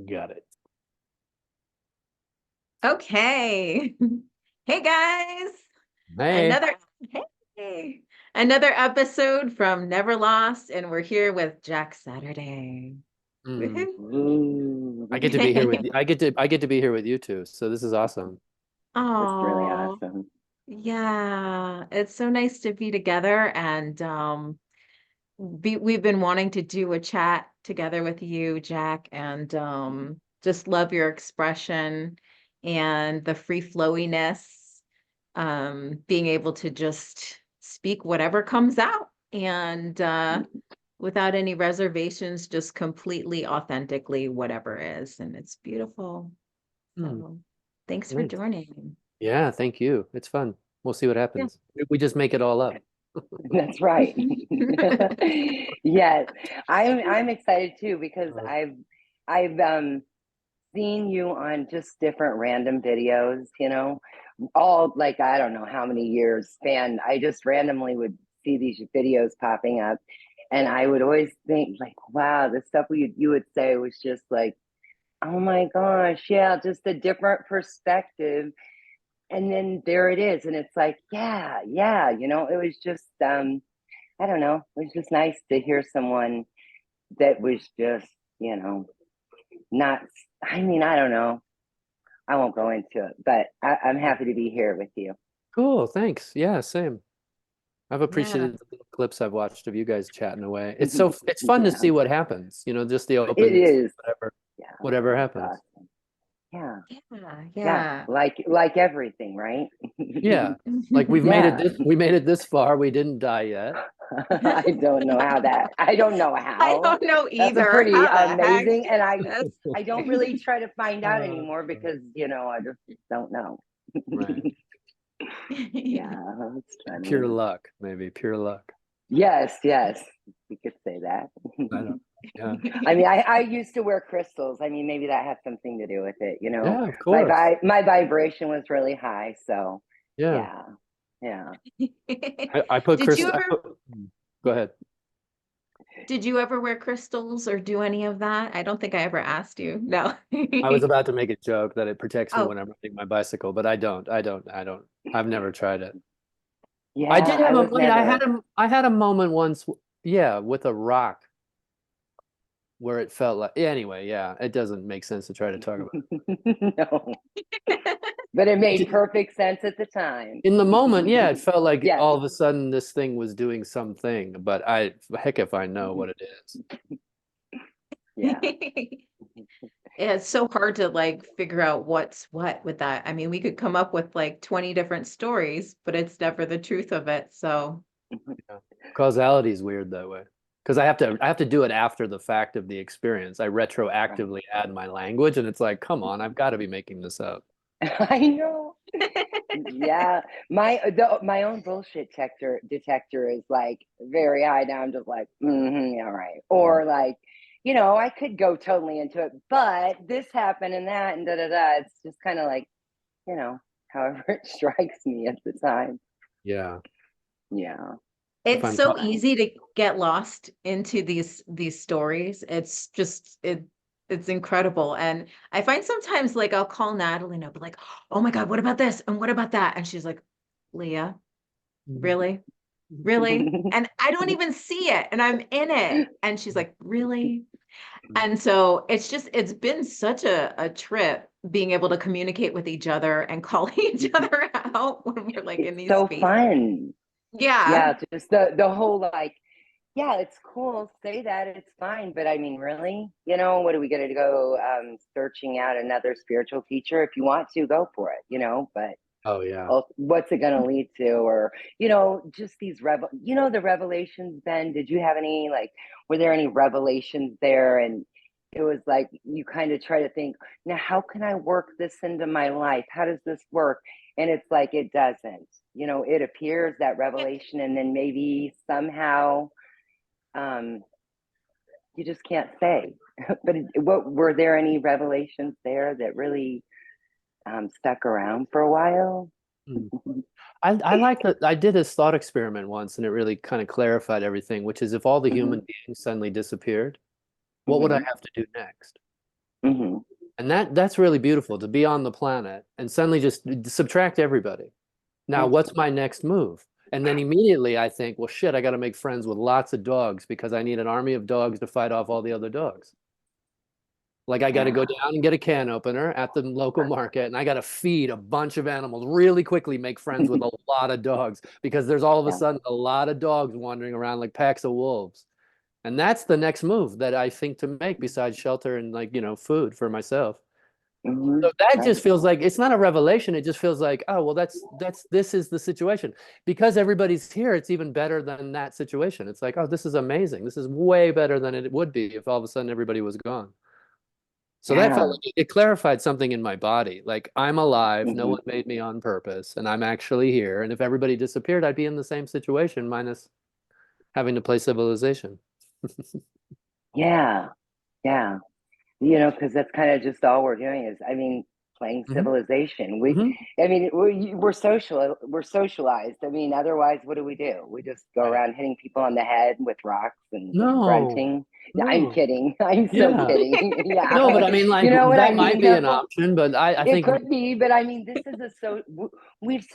Got it. Okay. Hey guys. Hey. Another hey. Another episode from Never Lost, and we're here with Jack Saturday. Mm. Woohoo. Ooh, I get to be here with you. I get to be here with you too. So this is awesome. that's really Oh, awesome. yeah. It's so nice to be together and we've been wanting to do a chat together with you, Jack, and just love your expression and the free flowiness, being able to just speak whatever comes out and without any reservations, just completely authentically whatever is, and it's beautiful. Mm. So thanks for Nice. joining. Yeah, thank you. It's fun. We'll see what Yeah. happens. We just make it all up. That's right. Yes, I'm excited too because Uh, I've seen you on just different random videos, all like I don't know how many years span. I just randomly would see these videos popping up, and I would always think like, wow, the stuff you would say was just like, oh my gosh, yeah, just a different perspective. And then there it is, and it's like, yeah, yeah, it was just I don't know, it was just nice to hear someone that was just, you know not, I mean, I don't know, I won't go into it, but I'm happy to be here with you. cool. Thanks. Yeah, same. I've Yeah. appreciated the little clips I've watched of you guys chatting away. It's fun to Yeah, see what happens, just the it open is. whatever Yeah, whatever it's happens. awesome. Yeah, Yeah. yeah, Yeah. like everything, right? Yeah. Like Yeah. we made it this far. We didn't die yet. I don't know I how. don't know That's a either. pretty How the heck? amazing, and I That's I don't really try to find out Uh, anymore because I just don't know. right. Yeah, that's Pure funny. luck, maybe. Pure luck. Yes, yes, you could say that. I don't. Yeah. I mean, I used to wear crystals. I mean, maybe that has something to do with it. Yeah, of My course. my vibration was really high, so Yeah. yeah, yeah. I put Did Chris. you ever Go ahead. did you ever wear crystals or do any of that? I don't think I ever asked you. No. I was about to make a joke that it protects me Oh, when I'm riding my bicycle, but I don't. I don't. I don't. I've never tried it. I Yeah, did I have a. was Wait, never. I had a moment once. Yeah, with a rock where it felt like. Yeah, anyway, yeah, it doesn't make sense to try to talk about No, but it made it. perfect sense at the time. In the moment, yeah, it felt like Yes. all of a sudden this thing was doing something, but heck if I know what it is. Yeah. yeah, it's so hard to like figure out what's what with that. I mean, we could come up with like 20 different stories, but it's never the truth of it. So, Yeah. Causality is weird that way because I have to do it after the fact of the experience. I Right. retroactively add my language, and it's like, come on, I've got to be making this up. I know. Yeah, my own bullshit detector is like very high now. I'm just like, yeah, right. Mm. Or like, I could go totally into it, but this happened and that and da da da. It's just kind of like, however it strikes me at the time. Yeah, Yeah. if it's I'm so caught. easy to get lost into these stories. It's just it's incredible. And I find sometimes like I'll call Natalie and I'll be like, "Oh my God, what about this? And what about that?" And she's like, "Leah, really? Really?" And I don't even see it and I'm in it. And she's like, "Really?" And so it's been such a trip being able to communicate with each other and calling each other out when we're like in It's these so spaces. fun. Yeah. Yeah, just the whole like, yeah, it's cool. Say that it's fine, but I mean, really, what are we gonna go searching out another spiritual teacher? If you want to, go for it, but Oh yeah. what's it going to lead to? Or just these the revelations. Ben, did you have any, like, were there any revelations there? And it was like you kind of try to think, now how can I work this into my life? How does this work? And it's like it doesn't. It appears that revelation, and then maybe somehow um you just can't say. But what were there any revelations there that really stuck around for a while? Mm. I like that. I did this thought experiment once, and it really kind of clarified everything, which is if all the Hmm. human beings suddenly disappeared, what would I Hmm. have to do next? Hmm. And that's really beautiful to be on the planet and suddenly just subtract everybody. Now, what's my next move? And then immediately I think, well, shit, I got to make friends with lots of dogs because I need an army of dogs to fight off all the other dogs. Like I got to Yeah. go down and get a can opener at the local market, and I got to feed a bunch of animals really quickly, make friends with a lot of dogs because there's all of a Yeah. sudden a lot of dogs wandering around like packs of wolves. And that's the next move that I think to make besides shelter and like, food for myself. Hmm. So that Right. just feels like it's not a revelation. It just feels like, oh, well, this is the situation. Because everybody's here, it's even better than that situation. It's like, oh, this is amazing. This is way better than it would be if all of a sudden everybody was gone. So that felt Yeah. like it clarified something in my body. Like I'm alive, no Hmm. one made me on purpose, and I'm actually here. And if everybody disappeared, I'd be in the same situation, minus having to play civilization. Yeah. Yeah. Because that's kind of just all we're doing is, I mean, playing Hmm. civilization. Hmm. I mean, we're socialized. I mean, otherwise, what do? We just go Right. around hitting people on the head with rocks and No, grunting. I'm no. kidding. I'm so Yeah. kidding. No, but Yeah. I mean, You like know what I that might mean, be an though? option, but I It think, could be, but I mean, this is we've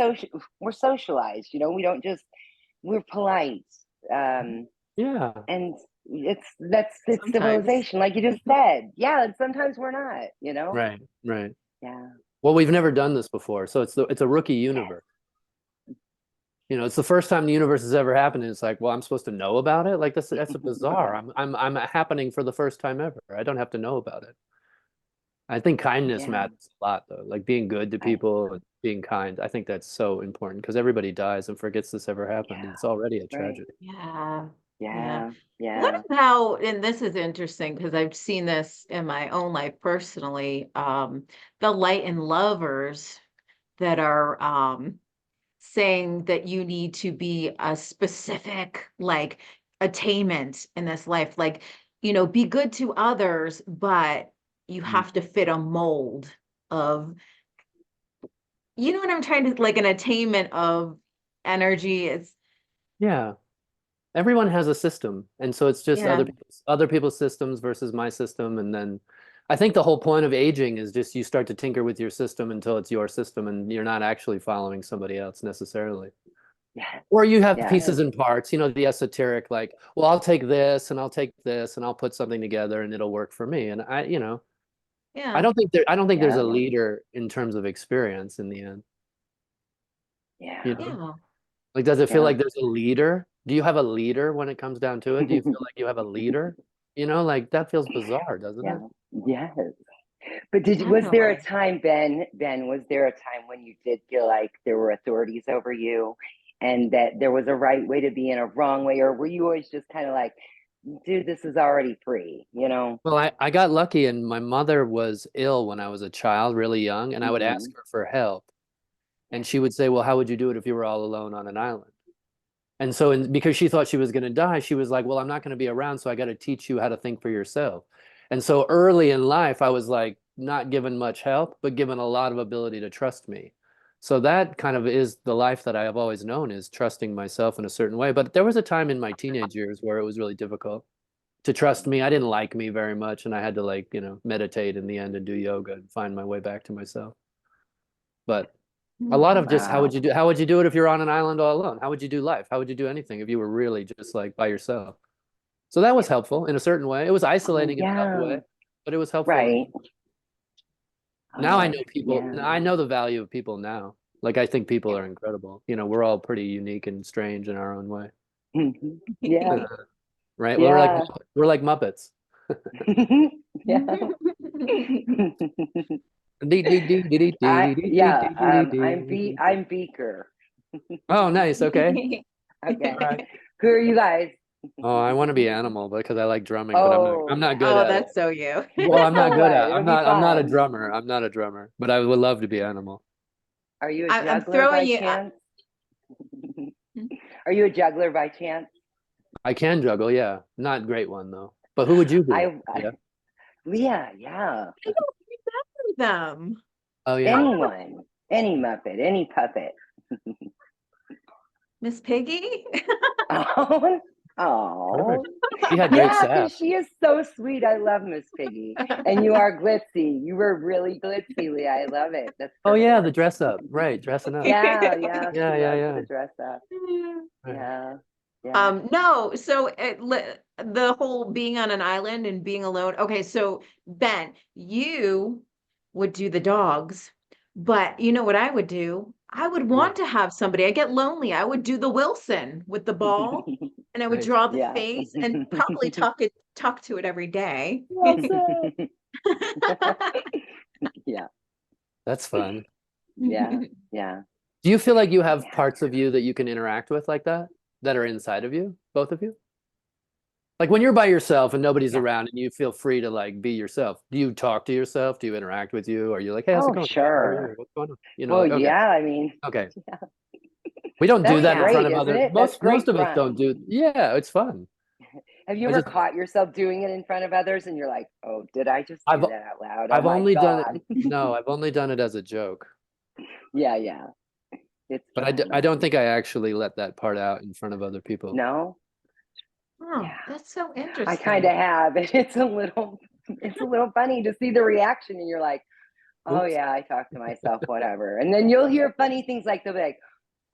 we're socialized, we don't just, we're polite. Um, yeah, and it's Sometimes. civilization, like you just said. Yeah, and sometimes we're not. right, right. Yeah. Well, we've never done this before, so it's a rookie universe. It's the first time the universe has ever happened, and it's like, well, I'm supposed to know about it. Like that's a bizarre. I'm happening for the first time ever. I don't have to know about it. I think kindness Yeah. matters a lot, though. Like being good to I people and being kind. I think that's so important because everybody dies and forgets this ever happened. Yeah. It's already a Right. tragedy. Yeah. Yeah. Yeah. What Yeah. about, and this is interesting because I've seen this in my own life personally, the light and lovers that are saying that you need to be a specific like attainment in this life, like, be good to others, but you Mm. have to fit a mold of, you know what I'm trying to, like, an attainment of energy. It's, Yeah. Everyone has a system, and so it's just yeah, other people's systems versus my system, and then I think the whole point of aging is just you start to tinker with your system until it's your system, and you're not actually following somebody else necessarily. Yeah. Or you have Yeah. pieces and parts, the esoteric, like, well, I'll take this and I'll take this and I'll put something together and it'll work for me. And yeah, I don't think there's Yeah. a leader in terms of experience in the end. You Yeah. know, yeah. like, does it feel Yeah. like there's a leader? Do you have a leader when it comes down to it? Do you feel like you have a leader? Like that feels bizarre, doesn't Yeah. it? Yes. But was there a Definitely. time, Ben, was there a time when you did feel like there were authorities over you and that there was a right way to be and a wrong way? Or were you always just kind of like, dude, this is already free? Well, I got lucky and my mother was ill when I was a child, really young, and I would Hmm. ask her for help. Yeah. And she would say, well, how would you do it if you were all alone on an island? And so, because she thought she was going to die, she was like, well, I'm not going to be around, so I got to teach you how to think for yourself. And so early in life, I was like not given much help, but given a lot of ability to trust me. So that kind of is the life that I have always known, is trusting myself in a certain way. But there was a time in my teenage years where it was really difficult to trust me. I didn't like me very much, and I had to like, meditate in the end and do yoga and find my way back to myself. But a lot of just Wow. how would you do it if you're on an island all alone? How would you do life? How would you do anything if you were really just like by yourself? So that was helpful in a certain way. It was Oh, isolating in another yeah. way, but it was helpful. Right. Now I Oh, know people. yeah. Now I know the value of people now. Like I think people are incredible. We're all pretty unique and strange in our own way. Mhm. Yeah. Right? Well, Yeah. we're like Muppets. Yeah. I'm Beaker. Oh, nice. Okay. Okay. All right. Who are you guys? Oh, I want to be animal because I like drumming, but I'm not Oh, I'm not good Oh, at it. that's so you. Well, I'm not so good what? at. It'll be I'm not a fun. drummer. I'm not a drummer, but I would love to be animal. Are you a I'm juggler throwing by you. chance? Are you a juggler by chance? I can juggle, yeah. Not great one though. But who would you be? Yeah. Leah, yeah. I don't remember them. Oh yeah. Anyone, any Muppet, any puppet. Miss Piggy? Oh, Oh, She had great yeah, sap. because she is so sweet. I love Miss Piggy. And you are glitzy. You were really glitzy, Leah. I love it. That's Oh yeah, perfect. the dress up, right? Dressing up. Yeah, yeah. Yeah, She yeah, loves yeah. to dress up. Right. Yeah, yeah. No, so the whole being on an island and being alone. Okay, so Ben, you would do the dogs, but you know what I would do? I would Yeah, want to have somebody. I get lonely. I would do the Wilson with the ball, and I would nice. draw the Yeah. face and probably talk to it every day. Wilson. Yeah, That's fun. yeah, yeah, Do you feel like you have yeah. parts of you that you can interact with like that are inside of you, both of you? Like when you're by yourself and nobody's Yeah. around and you feel free to like be yourself. Do you talk to yourself? Do you interact with you? Are you like, hey, how's it Oh, going? Hey, how are you? sure. What's going on? You know, Well, like okay, yeah, I mean, okay. yeah. We don't do That's that in Yeah. front great, of isn't other it? That's most great of us don't fun. do. Yeah, it's fun. Have you I ever just caught yourself doing it in front of others and you're like, oh, did I just I've do that out loud? Oh I've my only done it. God. No, I've only done it as a joke. Yeah, yeah. It's But fun. I don't think I actually let that part out in front of other people. No? Oh, Yeah. that's so I kind of interesting. have. And it's a little funny to see the reaction and you're like, oh Oops. yeah, I talk to myself, whatever. And then you'll hear funny things like they'll be like,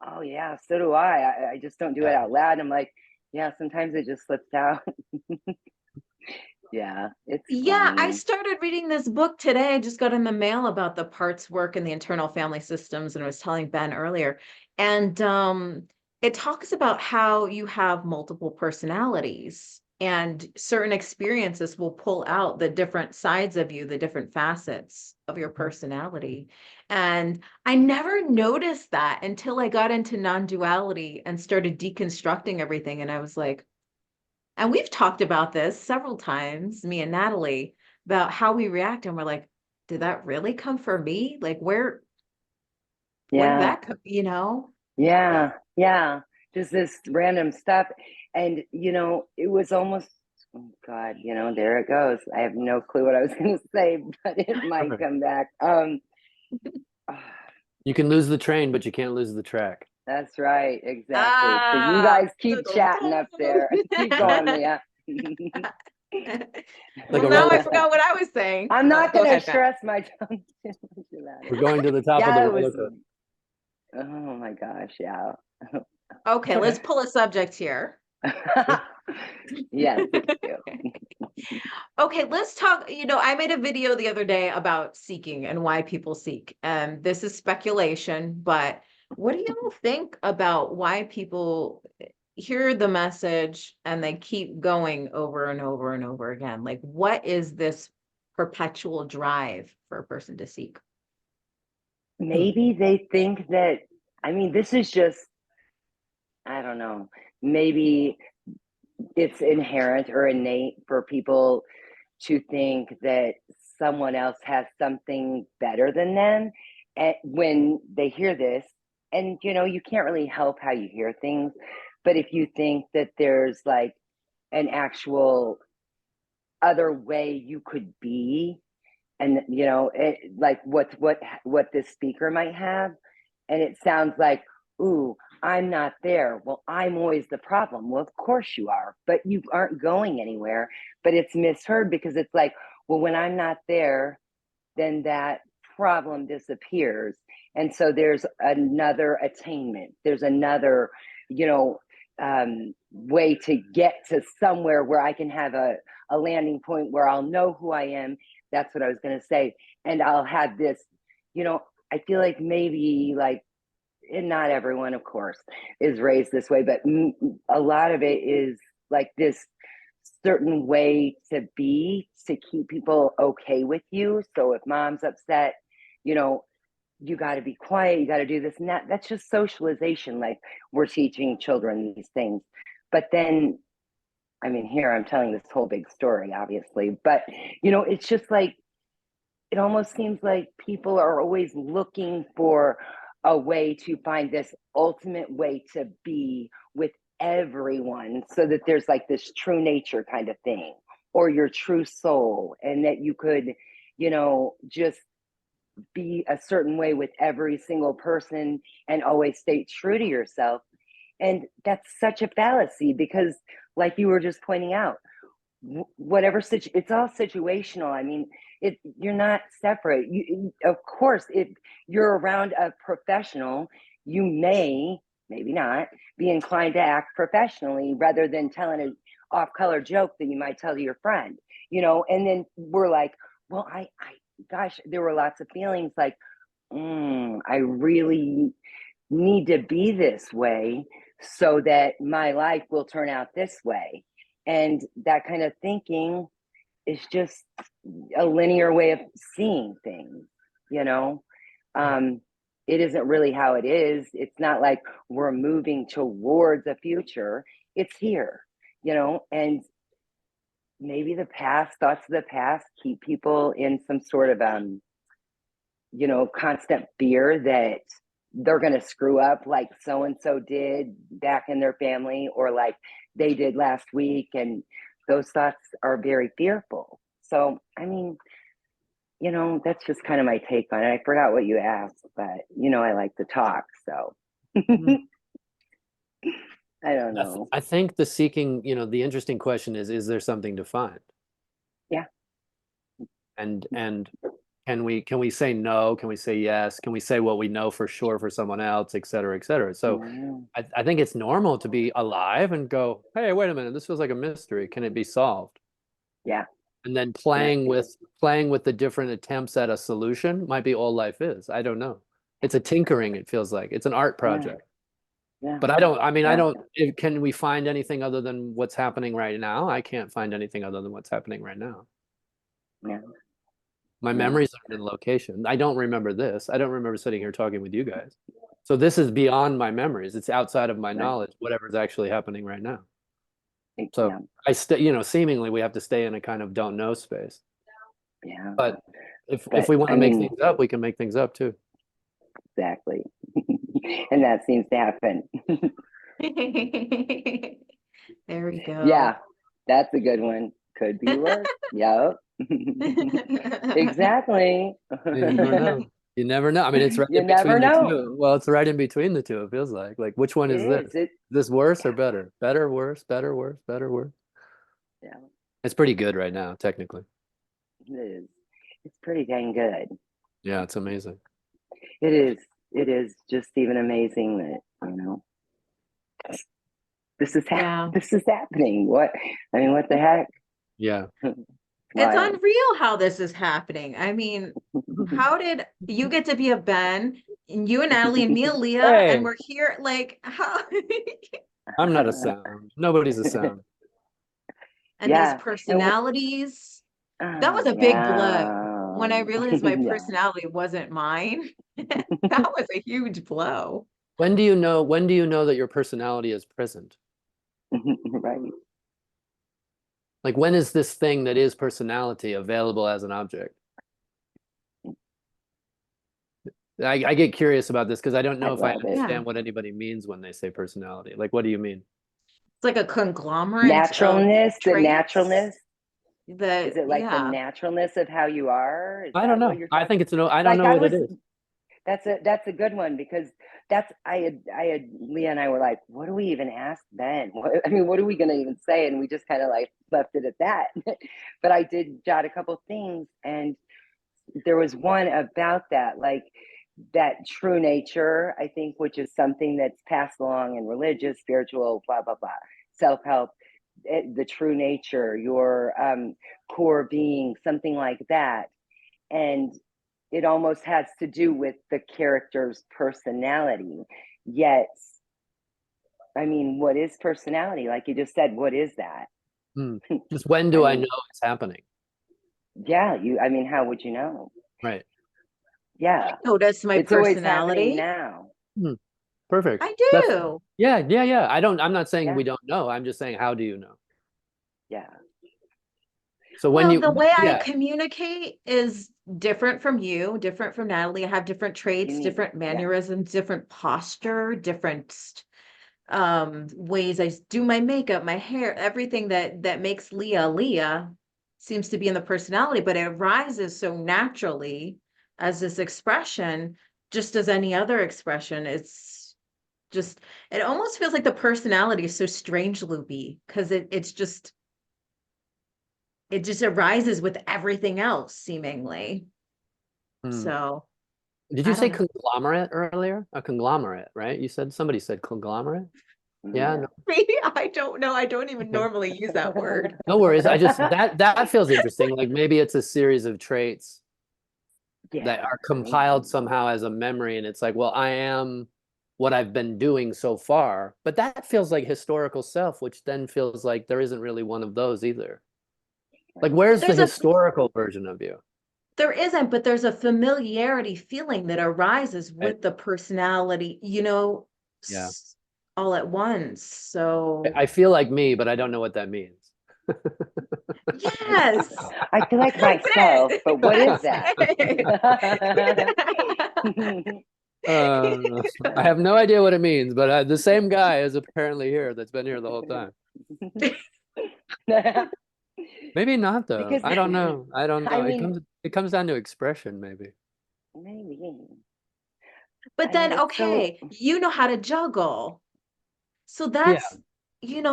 oh yeah, so do I just don't do it Yeah. out loud. And I'm like, yeah, sometimes it just slips out. Yeah, it's Yeah, I funny. started reading this book today. I just got in the mail about the parts work and the internal family systems, and I was telling Ben earlier. And it talks about how you have multiple personalities, and certain experiences will pull out the different sides of you, the different facets of your personality. And I never noticed that until I got into non-duality and started deconstructing everything. And I was like, and we've talked about this several times, me and Natalie, about how we react. And we're like, did that really come from me? Like, where did Yeah, that come, you know? yeah, yeah. Just this random stuff. And, it was almost, oh God, there it goes. I have no clue what I was going to say, but it might Okay. come back. You can lose the train, but you can't lose the track. That's right. Exactly. So you Ah, guys keep chatting up there. Keep Right. going, Leah. Like well, a now roller I coaster. forgot what I was saying. I'm Oh, not go going to ahead, Ben. stress my tongue too much about We're it. going to the top of the Yeah, it roller was. coaster. Oh my gosh. Yeah. Okay, It's let's okay. pull a subject here. Sure. Yes, please do. Okay, let's talk. I made a video the other day about seeking and why people seek. And this is speculation, but what do you think about why people hear the message and they keep going over and over and over again? Like, what is this perpetual drive for a person to seek? Hmm. Maybe they think that, I mean, this is just, I don't know, maybe it's inherent or innate for people to think that someone else has something better than them when they hear this. And, you can't really help how you hear things. But if you think that there's like an actual other way you could be, and like what this speaker might have, and it sounds like, ooh, I'm not there, well, I'm always the problem. Well, of course you are, but you aren't going anywhere. But it's misheard because it's like, well, when I'm not there, then that problem disappears. And so there's another attainment, there's another, way to get to somewhere where I can have a landing point where I'll know who I am. That's what I was going to say. And I'll have this, I feel like maybe like, and not everyone, of course, is raised this way, but a lot of it is like this certain way to be to keep people okay with you. So if mom's upset, you know, you got to be quiet, you got to do this and that. That's just socialization. Like we're teaching children these things. But then, I mean, here I'm telling this whole big story, obviously, but it's just like, it almost seems like people are always looking for a way to find this ultimate way to be with everyone so that there's like this true nature kind of thing, or your true soul, and that you could just be a certain way with every single person and always stay true to yourself. And that's such a fallacy because like you were just pointing out, whatever it's all situational. I mean, you're not separate. Of course, if you're around a professional, you maybe not be inclined to act professionally rather than telling an off-color joke that you might tell to your friend, and then we're like, well, gosh, there were lots of feelings like, I really need to be this way so that my life will turn out this way. And that kind of thinking is just a linear way of seeing things, it isn't really how it is. It's not like we're moving towards a future. It's here, and maybe the past, thoughts of the past keep people in some sort of, constant fear that they're going to screw up like so-and-so did back in their family, or like they did last week. And those thoughts are very fearful. So, I mean, that's just kind of my take on it. I forgot what you asked, but I like to talk. So I don't know. I think the seeking, the interesting question is there something to find? Yeah. And can we say no? Can we say yes? Can we say what we know for sure for someone else, et cetera, et cetera? So I think it's normal to be alive and go, hey, wait a minute, this feels like a mystery. Can it be solved? Yeah. And then playing with the different attempts at a solution might be all life is. I don't know. It's a tinkering, it feels like. It's an art project. Yeah. But can we find anything other than what's happening right now? I can't find anything other than what's happening right now. Yeah. My memories are in location. I don't remember this. I don't remember sitting here talking with you guys. So this is beyond my memories. It's outside of my knowledge, whatever's actually happening right now. So seemingly we have to stay in a kind of don't know space. Yeah. But if we want to make things up, we can make things up too. Exactly. And that seems to happen. There we go. Yeah, that's a good one. Could be worse. Yep. Exactly. You never know. You never know. I mean, it's right You in never between the know. two. Well, it's right in between the two. It feels like which one is this? Is this worse or better? Better, worse, better, worse, better, worse. Yeah. It's pretty good right now, technically. It is. It's pretty dang good. Yeah, it's amazing. It is. It is just even amazing that, this is happening. What the heck? Yeah. It's unreal how this is happening. I mean, how did you get to be a Ben and you and Natalie and me and Leah and we're here like how I'm not a sound. Nobody's a sound. And these personalities. That was a big blow when I realized my personality wasn't mine. That was a huge blow. When do you know that your personality is present? Right. Like, when is this thing that is personality available as an object? I get curious about this because I don't know if I understand what anybody means when they say personality. Like, what do you mean? It's like a conglomerate. Naturalness, the traits. naturalness. Is it like the yeah. naturalness of how you are? I don't know. I think it's I don't know what it is. That's a good one because Leah and I were like, what do we even ask Ben? What are we going to even say? And we just kind of like left it at that. But I did jot a couple things, and there was one about that, like that true nature, I think, which is something that's passed along in religious, spiritual, blah, blah, blah, self-help, the true nature, your core being, something like that. And it almost has to do with the character's personality. Yet, I mean, what is personality? Like you just said, what is that? Just when do I know it's happening? Yeah, how would you know? Right. Yeah. Notice my personality now. Perfect. I do. Yeah. I'm not saying we don't know. I'm just saying, how do you know? Yeah. So when the way I communicate is different from you, different from Natalie. I have different traits, different mannerisms, different posture, different ways I do my makeup, my hair, everything that makes Leah seems to be in the personality, but it arises so naturally as this expression, just as any other expression. just, it almost feels like the personality is so strange loopy because it just arises with everything else seemingly. Hmm. So Did you I say don't know. conglomerate earlier? A conglomerate, right? Somebody said conglomerate. Yeah, no, Maybe I don't know. I don't even okay. normally use that word. No worries. I just that feels interesting. Like maybe it's a series of traits that Yeah, are compiled somehow as a memory, and it's like, well, I am what I've been doing so far. But that feels like historical self, which then feels like there isn't really one of those either. Like, right. where's the There's a historical version of you? There isn't, but there's a familiarity feeling that arises Right. with the personality, Yeah. all at once. So, I feel like me, but I don't know what that means. yes, I feel like that's myself, but what is That's that? Uh, I have no idea what it means, but the same guy is apparently here that's been here the whole time. Maybe not though. Because I don't know. I don't I know. mean, It comes down to expression, maybe. maybe. But I mean, then, it's so okay, you know how to juggle. So Yeah.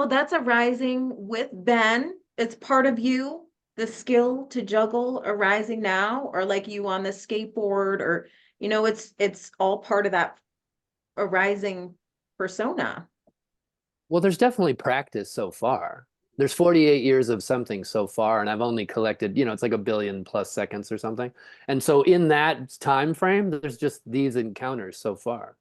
that's arising with Ben. It's part of you, the skill to juggle arising now, or like you on the skateboard, or it's all part of that arising persona. Well, there's definitely practice so far. There's 48 years of something so far, and I've only collected, it's like a billion plus seconds or something. And so in that time frame, there's just these encounters so far.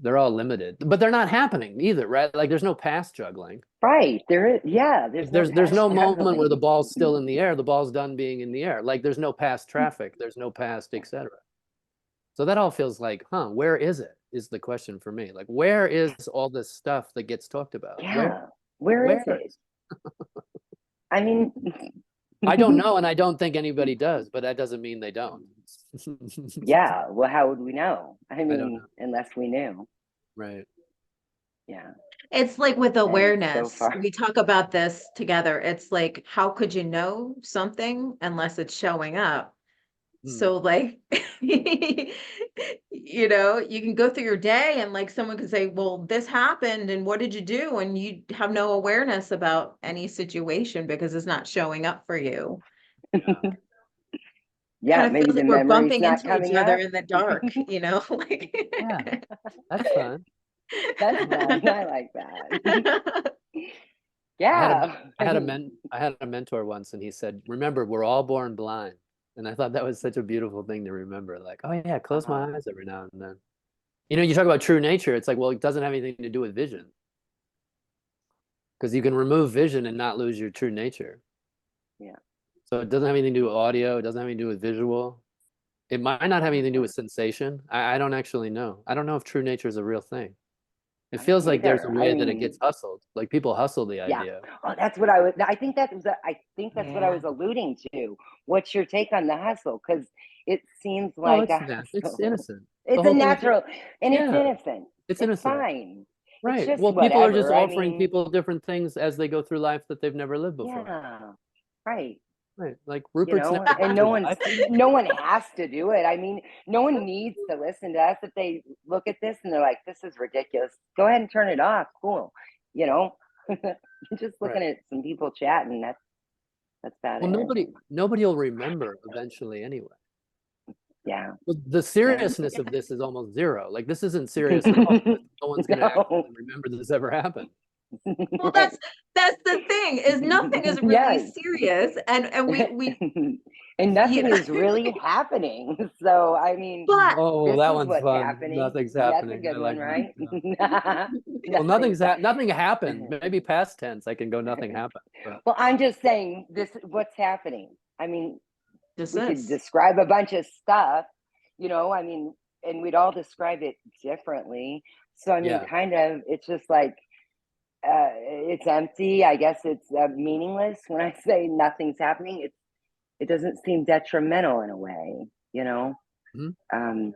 They're all limited, but they're not happening either, right? Like there's no past juggling. right. There is, yeah, there's Like no there's past no moment where the juggling. ball's still in the air, the ball's done being in the air. Like there's no past traffic, there's no past, etc. So that all feels like, where is it? Is the question for me. Like where is all this stuff that gets talked about? Yeah, where is Where it? I mean, I don't know, and I don't think anybody does, but that doesn't mean they don't. yeah, well, how would we know? I I don't mean, know. unless we knew. Right. Yeah, It's like with and it's so awareness, far. we talk about this together. It's like, how could you know something unless it's showing up? Hmm. So like, you can go through your day and like someone could say, well, this happened and what did you do? And you have no awareness about any situation because it's not showing up for you. Yeah. Yeah, Kind of maybe feels the like we're memory's bumping not into each coming other up. in the dark, Yeah. like. That's fun. That's fun. I like that. I had a Yeah, I I had a mean, men I had a mentor once, and he said, "Remember, we're all born blind." And I thought that was such a beautiful thing to remember. Like, oh yeah, close uh, my eyes every now and then. You talk about true nature. It's like, well, it doesn't have anything to do with vision because you can remove vision and not lose your true nature. yeah, So it doesn't have anything to do with audio. It doesn't have anything to do with visual. It might not have anything to do with sensation. I don't actually know. I don't know if true nature is a real thing. It I don't feels like there's a either. I way that it mean, gets hustled. Like people hustle the yeah. idea. Oh, that's what I was. I think that was. I think that's what I Yeah. was alluding to. What's your take on the hustle? Because it seems Oh, like a it's hustle. innocent. The It's a whole thing is, natural, and it's yeah, innocent. it's It's innocent. fine. It's Right. just Well, people are just whatever. I offering mean, people different things as they go through life that they've never lived before. yeah, right. Right. Like Rupert's never And been through life. no one has to do it. I mean, no one needs to listen to us. If they look at this and they're like, this is ridiculous, go ahead and turn it off. Cool. You know, just looking Right. at some people chatting, that's about Well, it. nobody will remember eventually anyway. Yeah. Well, the Yeah. seriousness of this is almost zero. Like this isn't serious at all because no one's going to No. actually remember this ever happened. Well, Right. that's the thing, is nothing is really Yes. serious. And we And you nothing know is really happening. So, I mean, but Oh, this that is one's what's fun. happening. Nothing's That's a happening. I good one, like that. right? Yeah. Well, Nothing's nothing happened. Maybe past tense. I can go. Nothing happened. But Well, I'm just saying this what's happening. I mean, just we could this. describe a bunch of stuff, I mean, and we'd all describe it differently. So I mean, yeah. kind of it's just like it's empty. I guess it's meaningless when I say nothing's happening. It doesn't seem detrimental in a way, you know. Mhm. Um,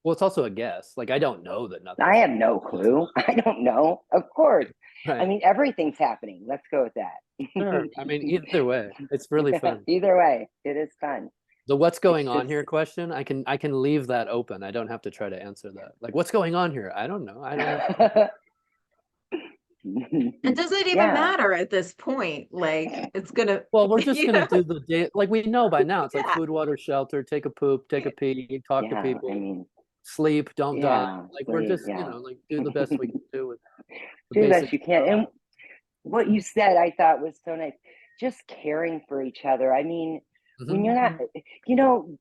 Well, it's also a guess. Like I don't know that I nothing's have no clue. I don't know. Of course. I right. mean, everything's happening. Let's go with that. Sure. I mean, either way, it's really fun. Either way, it is fun. The what's going It's on just here question, I can leave that open. I don't have to try to answer that. Like, what's going on here? I don't know. I don't have And does it even yeah, matter at this point? Like it's gonna, Well, we're just you gonna know, do the day, like we know by now. It's like yeah. food, water, shelter, take a poop, take a pee, talk to yeah. I people, mean, sleep, don't die. yeah, Like we're sleep, just, yeah. like do the best we can do with the Do the best basic you can. stuff. And what you said, I thought was so nice. Just caring for each other. I mean, when Mhm. you're not, Mhm. you know,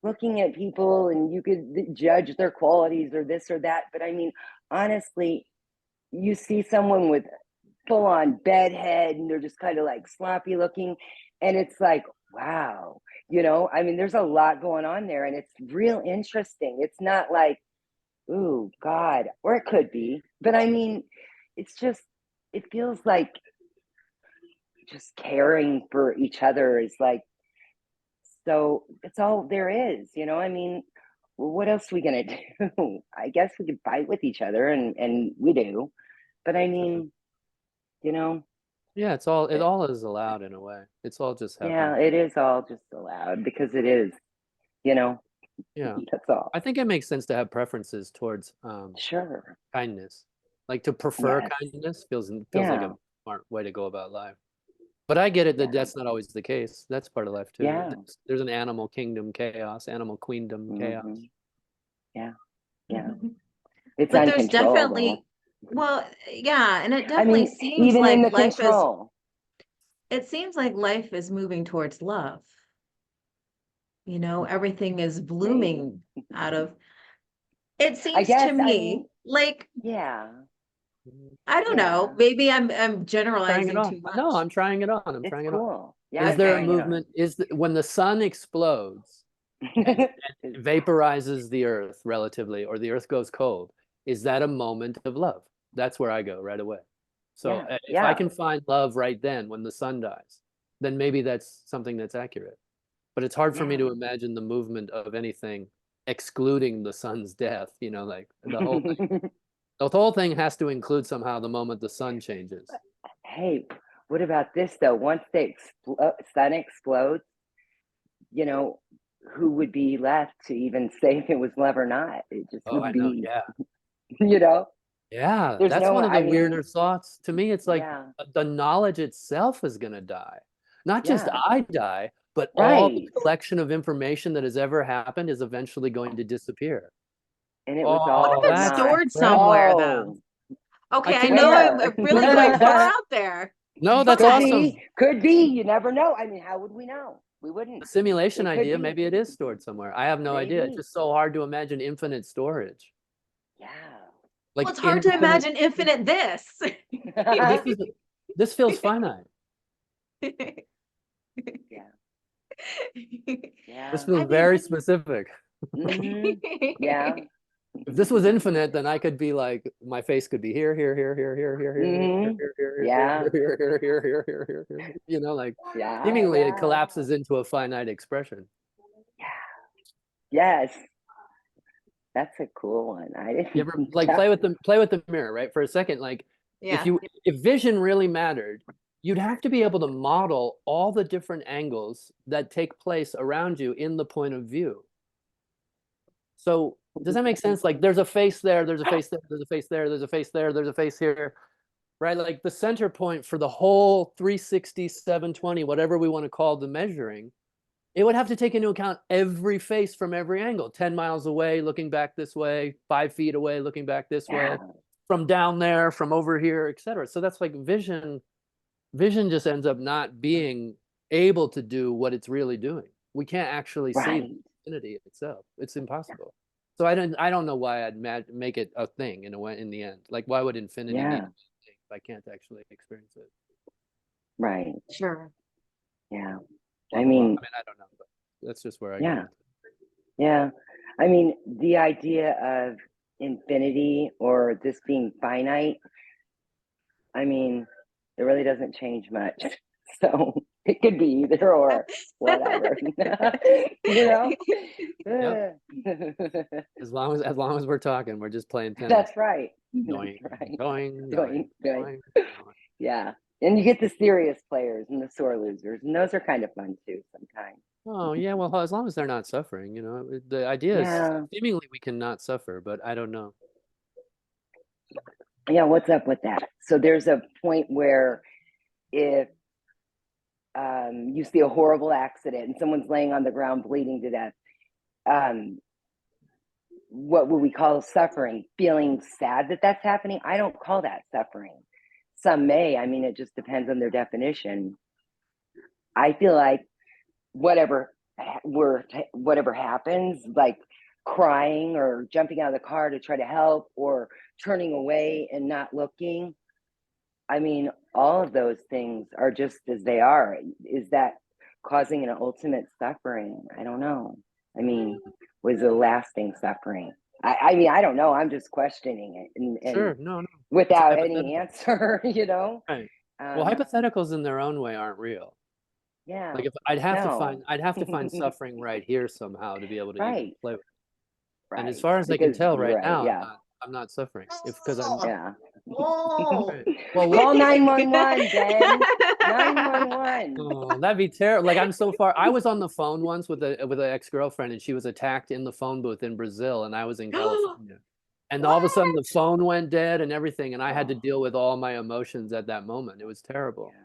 looking at people and you could judge their qualities or this or that, but I mean, honestly, you see someone with full on bedhead and they're just kind of like sloppy looking, and it's like, wow, I mean, there's a lot going on there, and it's real interesting. It's not like, ooh, God, or it could be, but I mean, it's just, it feels like just caring for each other is like, so it's all there is, I mean, what else are we gonna do? I guess we could fight with each other, and we do, but I mean, you know, Yeah, it all is allowed in a way. It's all just yeah, happening. it is all just allowed because it is, you know, Yeah. that's all. I think it makes sense to have preferences towards Sure. kindness. Like to prefer Yes. kindness feels like Yeah. a smart way to go about life. But I get it that Yeah. that's not always the case. That's part of life too. Yeah. There's an animal kingdom chaos, animal queendom chaos. Hmm. Yeah. Yeah. Mhm. It's But there's uncontrolled though. definitely, well, yeah, and it I definitely mean, seems even in like the control. it seems like life is moving towards love. Everything is Maybe. blooming out of, it I seems to guess, I me mean, like, yeah. I don't know, Yeah. maybe I'm Trying it generalizing on. too No, much. I'm trying it on. I'm It's trying it on. cool. Yeah, Is I'm there a Okay. trying it on. movement? When the sun explodes and It's- vaporizes the earth relatively, or the earth goes cold, is that a moment of love? That's where I go right away. So yeah. if I Yeah. can find love right then when the sun dies, then maybe that's something that's accurate. But it's hard for me Yeah. to imagine the movement of anything excluding the sun's death, like the whole thing. The whole thing has to include somehow the moment the sun changes. Hey, what about this though? Once the sun explodes, you know, who would be left to even say if it was love or not? It just Oh, I would know. be, Yeah. you know, Yeah. there's That's no, one of the I weirder mean, thoughts. To me, it's like yeah, the knowledge itself is going to die. Not just yeah, I die, but all the right. collection of information that has ever happened is eventually going to disappear. And it was What Oh, if all it's that's not, stored somewhere though? incredible. oh, I Okay, I can't know believe I'm where? really none of going that. far out there, No, that's Could but awesome. be, could be. You never know. I mean, how would we know? We The wouldn't. simulation It could idea, be, maybe it is stored somewhere. I have no idea. It's maybe. just so hard to imagine infinite storage. Yeah. well, Like it's hard to infinite. imagine infinite this. This is this feels finite. Yeah. This Yeah. I feels mean, very specific. Hmm. Yeah. If this was infinite, then I could be like, my face could be here, here, here, here, here, here, here, Hmm. here, here, here, Yeah. here, here, here, here, here, here, here, here. Like Yeah. seemingly it Yeah. collapses into a finite expression. Yes. That's a cool one. I You didn't ever like play with the mirror, right? For a second, like yeah. if vision really mattered, you'd have to be able to model all the different angles that take place around you in the point of view. So does that make sense? Like there's a face there, there's a face there, there's a face there, there's a face there, there's a face here, right? Like the center point for the whole 360, 720, whatever we want to call the measuring, it would have to take into account every face from every angle, 10 miles away, looking back this way, 5 feet away, looking back this Yeah. way, from down there, from over here, etc. So that's like vision just ends up not being able to do what it's really doing. We can't actually see the Right. infinity itself. It's impossible. So I don't know why I'd make it a thing in a way in the end. Like why would infinity need Yeah. to be a thing if I can't actually experience it? Right. Sure. Yeah. Well, I mean, I don't know, but that's just where I go yeah. with it. Yeah. I mean, the idea of infinity or this being finite, I mean, it really doesn't change much. So it could be either or whatever. You know? Yep. As long as we're talking, we're just playing tennis. That's right. Going, That's right. going, Going, going. going. Yeah. And you get the serious players and the sore losers, and those are kind of fun too sometimes. Oh, yeah, well, as long as they're not suffering, the idea is Yeah. seemingly we cannot suffer, but I don't know. Yeah, what's up with that? So there's a point where if you see a horrible accident and someone's laying on the ground bleeding to death, um, what would we call suffering? Feeling sad that that's happening? I don't call that suffering. Some may. I mean, it just depends on their definition. I feel like whatever whatever happens, like crying or jumping out of the car to try to help or turning away and not looking. I mean, all of those things are just as they are. Is that causing an ultimate suffering? I don't know. I mean, was it lasting suffering? I mean, I don't know. I'm just questioning it and Sure, no, no, it's a without any hypothetical. answer, Right. Well, Um, hypotheticals in their own way aren't real. yeah, Like if no, I'd have to find suffering right here somehow to be able to even right, play with it. And as right. far as I can Because tell you're right right. now, Yeah, I'm not suffering. If because I'm yeah. Oh. right. Well, Call 911, Ben. 911. oh, that'd be terrible. Like I'm so far. I was on the phone once with an ex-girlfriend, and she was attacked in the phone booth in Brazil, and I was in California. And all of a sudden, What? the phone went dead and everything, and I had to Oh, deal with all my emotions at that moment. It was terrible, yeah.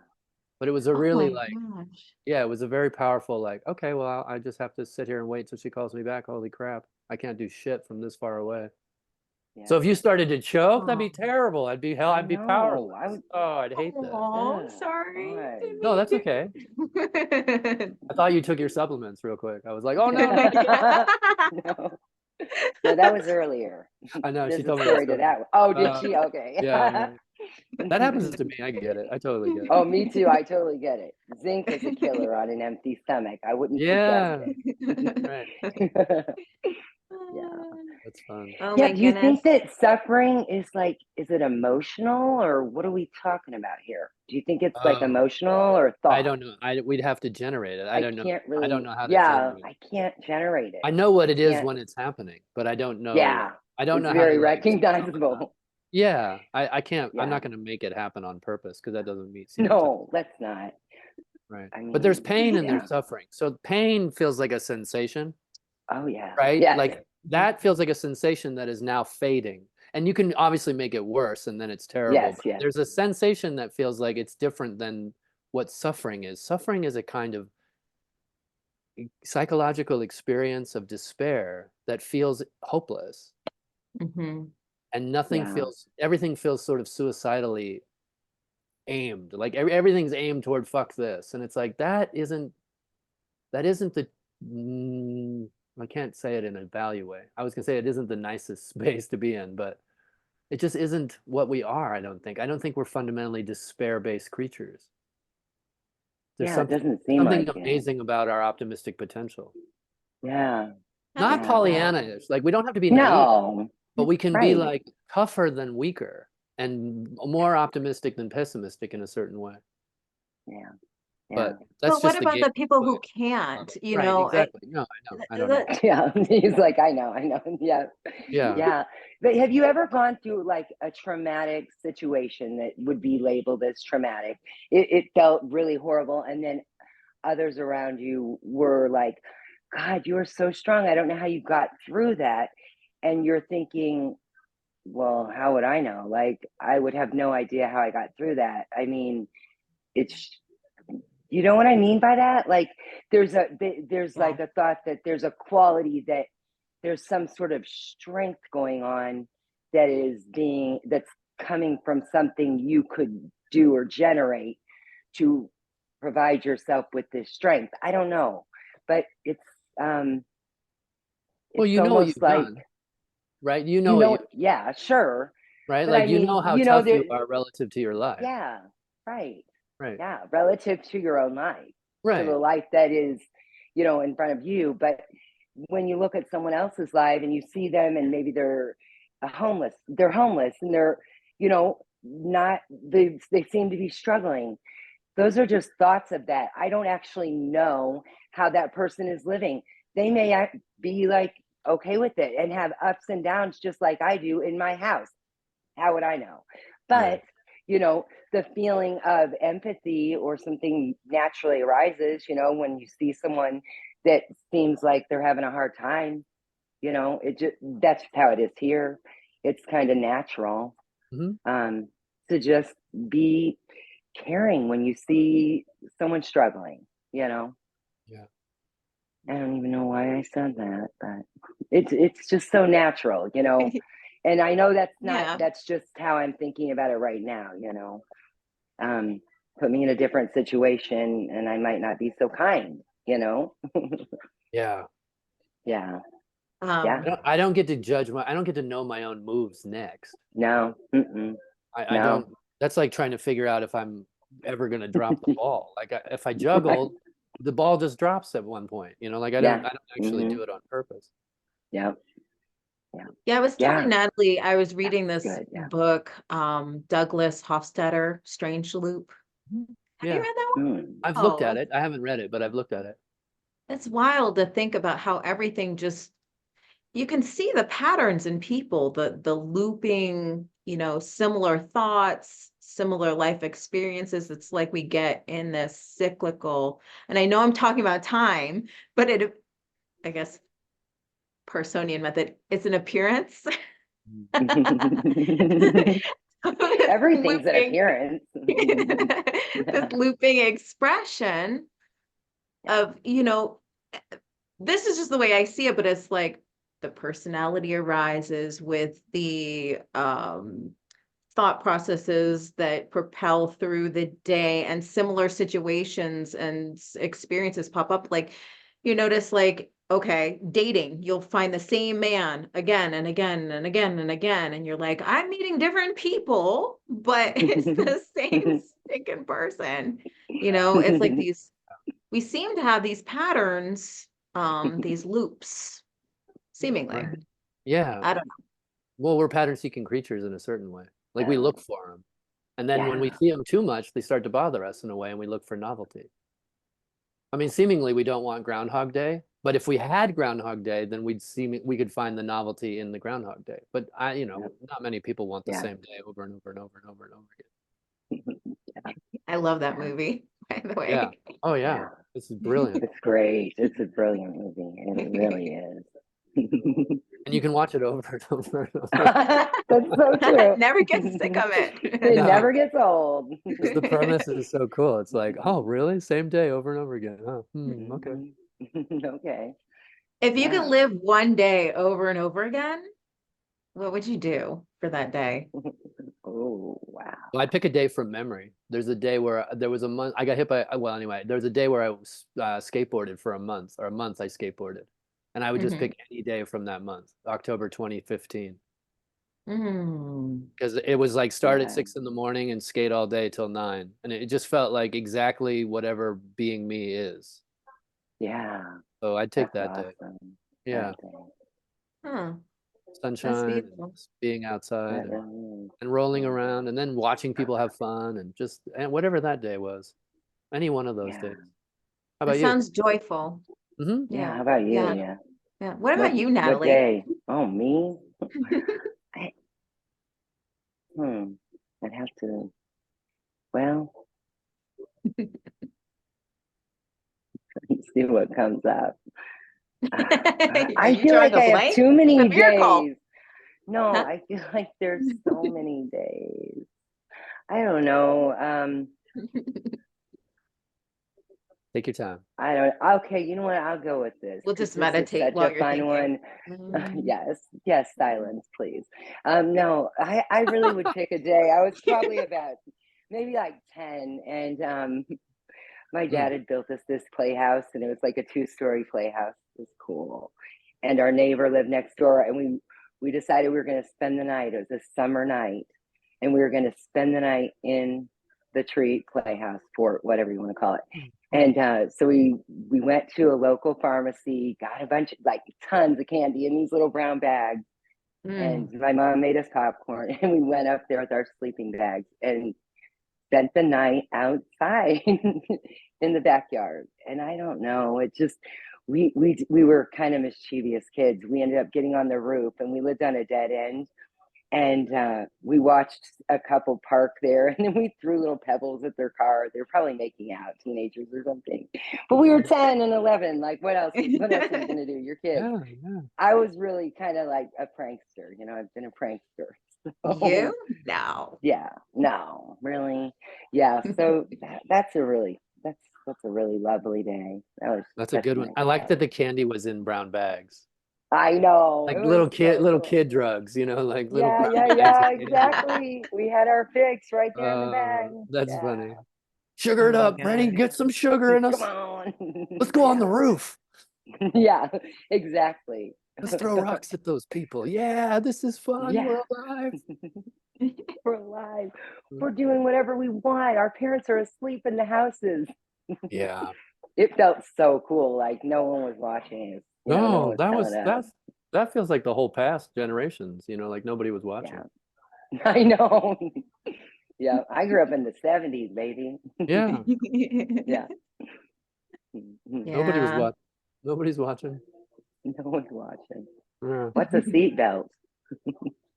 but it was a Oh really my like, gosh. yeah, it was a very powerful. Like, okay, well, I just have to sit here and wait till she calls me back. Holy crap, I can't do shit from this far away. So if Yeah. you started to choke, that'd Oh, be terrible. I I'd be know. I powerless. would. Oh, I'd hate that. oh, Ugh, sorry. No, that's Didn't okay. mean I thought you took your supplements real quick. I was like, oh no, to. not again. No, no, that was earlier. I know she There's a told me that story to story. that one. Oh, did Uh, she? Okay. yeah, yeah. That happens to me. I get it. I totally get it. Oh, me too. I totally get it. Zinc is a killer on an empty stomach. I wouldn't suggest Yeah, right. it. Yeah. That's fun. Oh Yeah. my Do you goodness. think that suffering is like, is it emotional or what are we talking about here? Do you think it's like Oh, emotional or I thought? don't know. We'd have to generate it. I I don't know. can't I don't really, know how to yeah, generate it. I can't generate it. I know what I it is can't, when it's happening, but I don't know. yeah, I don't it's know how to very like summon that. recognizable. Yeah, I can't. I'm Yeah. not going to make it happen on purpose because that doesn't seem entirely No, let's not. right. I But there's mean, pain and yeah. there's suffering. So pain feels like a sensation, Oh, yeah. right? Yes. Like that feels like a sensation that is now fading. And you can obviously make it worse and then it's terrible. Yes. But Yes. there's a sensation that feels like it's different than what suffering is. Suffering is a kind of psychological experience of despair that feels hopeless Mhm. and Yeah. everything feels sort of suicidally aimed. Like everything's aimed toward fuck this. And it's like that isn't the I can't say it in a value way. I was gonna say it isn't the nicest space to be in, but it just isn't what we are, I don't think. I don't think we're fundamentally despair-based creatures. There's Yeah. It doesn't seem something like it. amazing about our optimistic potential. Yeah. That's Not Yeah. cool. Pollyanna-ish. Like we don't have to be naive, No. but we can be Right. like tougher than weaker and more optimistic than pessimistic in a certain way. Yeah. Yeah. But that's But what just the about game the we people play. who can't, Right, exactly. No, I know. that, Yeah. He's like, I know. I know. Yeah. Yeah. Yeah. But have you ever gone through like a traumatic situation that would be labeled as traumatic? It felt really horrible. And then others around you were like, God, you are so strong. I don't know how you got through that. And you're thinking, well, how would I know? Like, I would have no idea how I got through that. I mean, it's, you know what I mean by that? Like, there's yeah. like a thought that there's a quality that there's some sort of strength going on that's coming from something you could do or generate to provide yourself with this strength. I don't know, but um Well, it's you know what almost you've like, done, right? You know what you yeah, sure, right? but I Like you mean, know how tough you are relative to your life. yeah, right, Right. yeah, relative to your own life, to the Right. life that is, in front of you. But when you look at someone else's life and you see them and maybe they're homeless and they're, not, they seem to be struggling. Those are just thoughts of that. I don't actually know how that person is living. They may be like okay with it and have ups and downs just like I do in my house. How would I know? Right. But, the feeling of empathy or something naturally arises, when you see someone that seems like they're having a hard time, you know, that's how it is here. It's kind of natural to just be caring when you see someone struggling, you know. Yeah. I don't even know why I said that, but it's just so natural, you know. And I know that's not, Yeah. that's just how I'm thinking about it right now, you know. Put me in a different situation and I might not be so kind, you know. Yeah. Yeah. Um, I don't get to judge I don't get to know my own moves next. No. Mm-mm. I No. don't, that's like trying to figure out if I'm ever going to drop the ball. Like if I juggle, the ball just drops at one point, you know, like I Yeah. don't actually do it on purpose. Yeah. Yeah. yeah, I was telling Natalie, I was reading That's this good. Yeah. book, Douglas Hofstadter, Strange Loop. Have you Yeah. read that one? Mm. I've looked Oh, at it. I haven't read it, but I've looked at it. it's wild to think about how everything just, you can see the patterns in people, the looping, you know, similar thoughts, similar life experiences. It's like we get in this cyclical, and I know I'm talking about time, but it, I guess, Personian method, it's an appearance. Everything's an Looping, appearance. this looping expression of, you know, this is just the way I see it, but it's like the personality arises with the thought processes that propel through the day, and similar situations and experiences pop up. Like you notice, like, okay, dating, you'll find the same man again and again and again and again, and you're like, I'm meeting different people, but it's the same stinking person. You know, it's like these, we seem to have these patterns, these loops, seemingly. Right. Yeah. I don't know. Well, we're pattern seeking creatures in a certain way. Like we look for them. And then when we Yeah. see them too much, they start to bother us in a way and we look for novelty. I mean, seemingly we don't want Groundhog Day, but if we had Groundhog Day, then we could find the novelty in the Groundhog Day. But not many people want the Yeah. same day over and over and over and over and over again. I love that movie, by the way. Yeah. Oh yeah. Yeah. This is brilliant. It's great. It's a brilliant movie. It really is. And you can watch it over and over and over. That's so true. Never get sick of it. It No. never gets old. Because the premise is so cool. It's like, oh, really? Same day over and over again. Oh, okay. Okay. If you Yeah. could live one day over and over again, what would you do for that day? Oh, wow. Well, I pick a day from memory. There's a day where there was a month I got hit by, well, anyway, there was a day where I was skateboarded for a month, or a month I skateboarded. And I would just pick any day from that month, October 2015. Because it was like start at 6 in the morning and skate all day till 9. And it just felt like exactly whatever being me is. Yeah. So I'd take That's that day. awesome. Yeah. That day. Huh. Sunshine, beautiful. just being outside That really is. and rolling around and then watching people have fun and whatever that day was. Any one of those Yeah. days. How It about you? sounds joyful. Mm-hmm. Yeah. How about you? Yeah. Yeah. Yeah. What about you, What Natalie? day? Oh, me? I'd have to, well, let's see what comes up. Are I you feel drawing like a I have blank? too It's many a miracle. days. No, Huh? I feel like there's so many days. I don't know. Take your time. I don't. Okay, you know what? I'll go with this We'll 'cause just this is meditate such while a you're fun thinking. one. Yes, silence, please. No, I really would pick a day. I was probably about maybe like 10, and my dad had built us this playhouse, and it was like a 2-story playhouse. It was cool, and our neighbor lived next door, and we decided we were going to spend the night. It was a summer night, and we were going to spend the night in the tree playhouse, fort, whatever you want to call it. And so we went to a local pharmacy, got a bunch, like tons of candy in these little brown bags. And my mom made us popcorn, and we went up there with our sleeping bags and spent the night outside in the backyard. And I don't know, it just, we were kind of mischievous kids. We ended up getting on the roof, and we lived on a dead end. And we watched a couple park there, and then we threw little pebbles at their car. They're probably making out, teenagers or something. But we were 10 and 11. Like, what else? What else are you gonna do? You're kids. Yeah, yeah. I was really kind of like a prankster. You know, I've been a prankster. So, You? No. yeah, no, really, yeah. So that's a really lovely day. That's a good one. nice. I like that the candy was in brown bags. I know, Like it was so little cool. kid drugs, you know, like little Yeah, brown yeah, bags yeah, of candy. exactly. We had our fix right there in the bag. That's Yeah. funny. Sugar it Oh my up, ready? God. Get some sugar in Come us. on. Let's go on the roof. Yeah, exactly. Let's throw rocks at those people. Yeah, this is fun. Yeah. We're alive. We're alive. We're doing whatever we want. Our parents are asleep in the houses. Yeah. It felt so cool. Like no one was watching us. You know, no one No, was that telling was us. that feels like the whole past generations, you know, like nobody was watching. Yeah. I know. Yeah, I grew up in the 70s, baby. Yeah. Yeah. Nobody was Yeah. watching. Nobody's watching. No one's watching. Yeah. What's a seatbelt?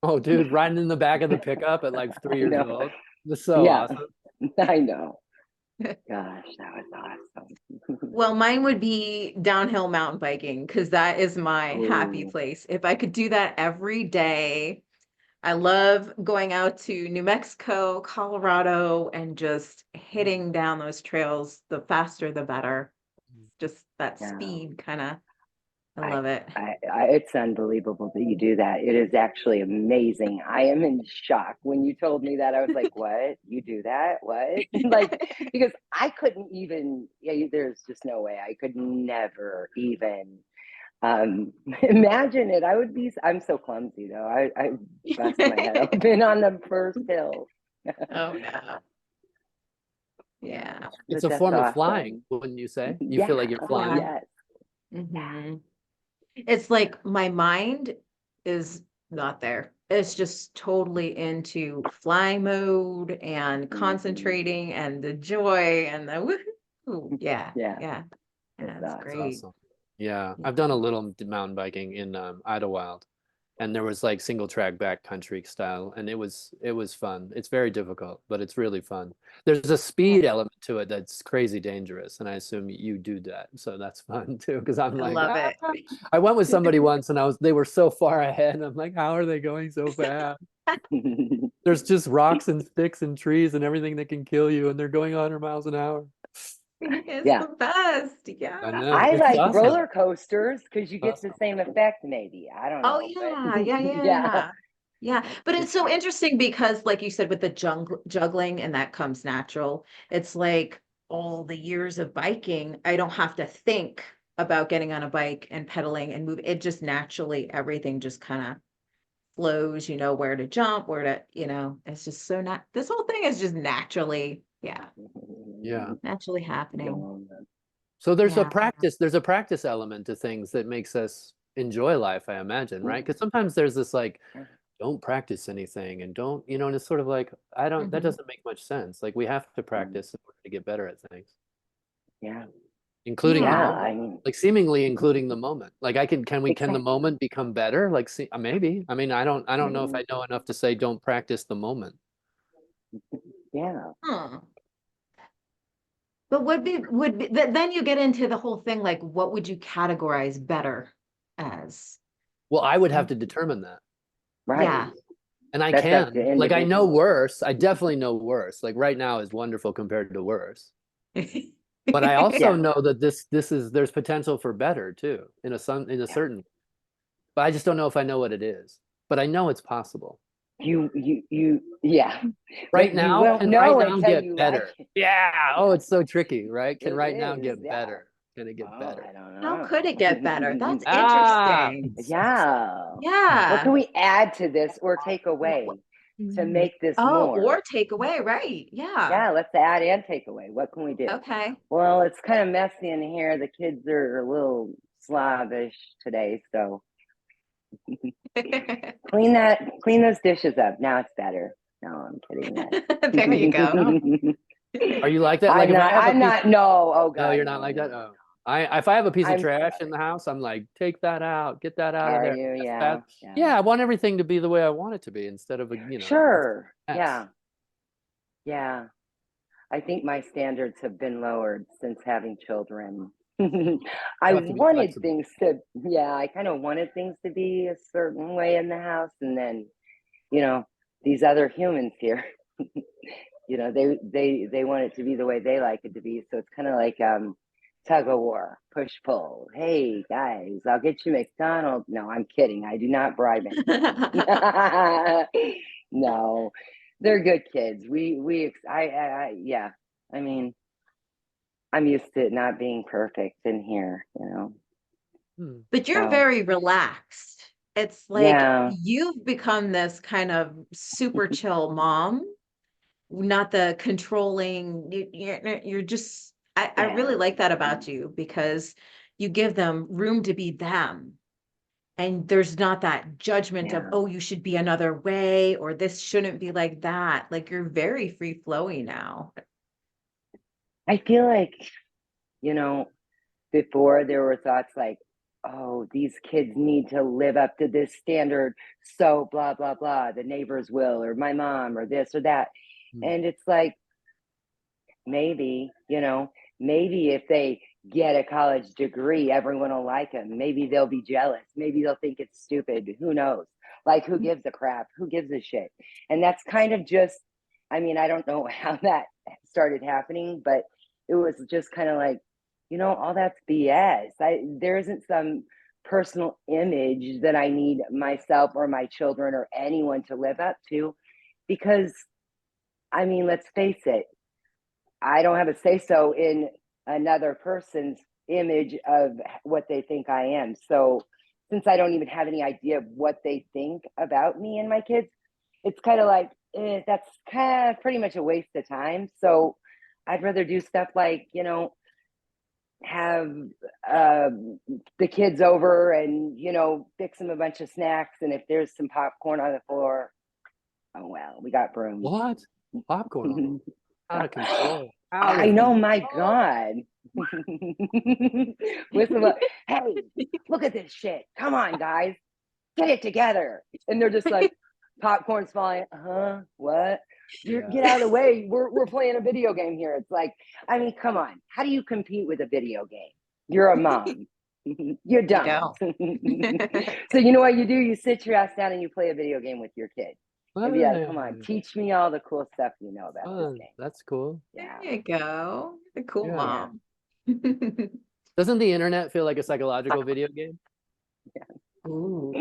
Oh, dude, riding in the back of the pickup at like 3 years know. old. That's so Yeah. awesome. I know. Gosh, that was awesome. Well, mine would be downhill mountain biking because that is my happy Ooh. place. If I could do that every day, I love going out to New Mexico, Colorado, and just hitting down those trails. The faster, the better. Just that Yeah. speed kind of, I love it. It's unbelievable that you do that. It is actually amazing. I am in shock. When you told me that, I was like, what? You do that? What? Like, because I couldn't even, yeah, there's just no way. I could never even imagine it. I'm so clumsy though. I bust my head open on the first hill. Oh, no. Yeah. It's But a that's form of awesome. flying, wouldn't you say? You feel like Yeah. you're Oh, flying? yes. Mhm. It's like my mind is not there. It's just totally into flying mode and concentrating and the joy and the woohoo. Yeah. Yeah. Yeah. Yeah, That's that's awesome. great. Awesome. Yeah, I've done a little mountain biking in Idlewild, and there was like single track backcountry style, and it was fun. It's very difficult, but it's really fun. There's a speed element to it that's crazy dangerous, and I assume you do that, so that's fun too. Because I'm I like, love it. I went with somebody once, and they were so far ahead, and I'm like, how are they going so fast? There's just rocks and sticks and trees and everything that can kill you, and they're going 100 miles an hour. It's Yeah. the best. I Yeah. know. I It's like awesome. roller coasters because you get the Awesome. same effect, maybe. I don't Oh know. yeah, yeah, But yeah. Yeah, but it's so interesting because like you said with the juggling and that comes natural. It's like all the years of biking, I don't have to think about getting on a bike and pedaling and move. It just naturally everything just kind of flows, you know, where to jump, where to, it's just so not this whole thing is just naturally, Yeah. naturally happening. So there's Yeah. a practice element to things that makes us enjoy life, I imagine, right? Because sometimes there's this like, don't practice anything and don't, and it's sort of like, that Mhm. doesn't make much sense. Like we have to practice in order to get better at things, Yeah. including the Yeah. moment, I mean, like seemingly including the moment. Like can the exactly. moment become better? Like, see, maybe. I mean, I don't know if I know enough to say don't practice the moment. Yeah. Huh. But then you get into the whole thing like what would you categorize better as? Well, I would have to determine that. Right. Yeah. And I That's up to can, like, I know individuals. worse. I definitely know worse. Like right now is wonderful compared to worse. But I also Yeah. know that there's potential for better too, in a certain, but I just don't know if I know what it is. But I know it's possible. Yeah. Right But you now, won't can know right now until get you better? like it. Yeah. Oh, it's so tricky, right? Can It right now is, get yeah. better? Can it get Oh, better? I don't How know. could it get better? That's Ah, interesting. Yeah. What Yeah. can we add to this or take away to make this Oh, more? or take away, right. Yeah. Yeah, let's add and take away. What can we do? Okay. Well, it's kind of messy in here. The kids are a little slavish today, so clean those dishes up. Now it's better. No, I'm kidding. There you go. Are you like that? Like I'm if I not. have a I'm piece, not. No. Oh no, God. you're No. not like that. No. Oh, If I have a piece of I'm trash in the house, I'm like, take that out, get that out of Are there. you? That's Yeah. bad. Yeah. Yeah, I want everything to be the way I want it to be instead of a, Sure. mess. Yeah. Yeah. I think my standards have been lowered since having children. I You have to be wanted flexible. things to, yeah, I kind of wanted things to be a certain way in the house. And then, you know, these other humans here, they want it to be the way they like it to be. So it's kind of like tug of war, push pull. Hey guys, I'll get you McDonald's. No, I'm kidding. I do not bribe anyone. No, they're good kids. Yeah. I mean, I'm used to it not being perfect in here. But you're So very relaxed. It's like yeah, you've become this kind of super chill mom, not the controlling. You're just, I really yeah, like that about you because you give them room to be them. And there's not that judgment of, yeah. oh, you should be another way or this shouldn't be like that. Like you're very free flowy now. I feel like, you know, before there were thoughts like, oh, these kids need to live up to this standard. So blah, blah, blah, the neighbors will, or my mom, or this or that. Mm. And it's like, maybe, maybe if they get a college degree, everyone will like them. Maybe they'll be jealous. Maybe they'll think it's stupid. Who knows? Like, who gives a crap? Who gives a shit? And that's kind of just, I mean, I don't know how that started happening, but it was just kind of like, all that's BS. There isn't some personal image that I need myself or my children or anyone to live up to because, I mean, let's face it, I don't have a say so in another person's image of what they think I am. So since I don't even have any idea of what they think about me and my kids, it's kind of like that's kind of pretty much a waste of time. So I'd rather do stuff like have uh, the kids over and fix them a bunch of snacks, and if there's some popcorn on the floor, oh well, we got brooms. What? Popcorn on the out of control. Out I of know, my control. God. Whistle up, hey, look at this shit. Come on, guys, get it together. And they're just like, popcorn's falling. What? Yeah. Get out of the way. We're playing a video game here. It's like, I mean, come on. How do you compete with a video game? You're a mom. You're You dumb. don't. So you know what you do? You sit your ass down and you play a video game with your kid. And be like, come on, Fun. teach me all the cool stuff you know about this Fun. game. That's cool. Yeah. There you go. The cool Yeah. mom. Doesn't the internet feel like a psychological video game? Ooh.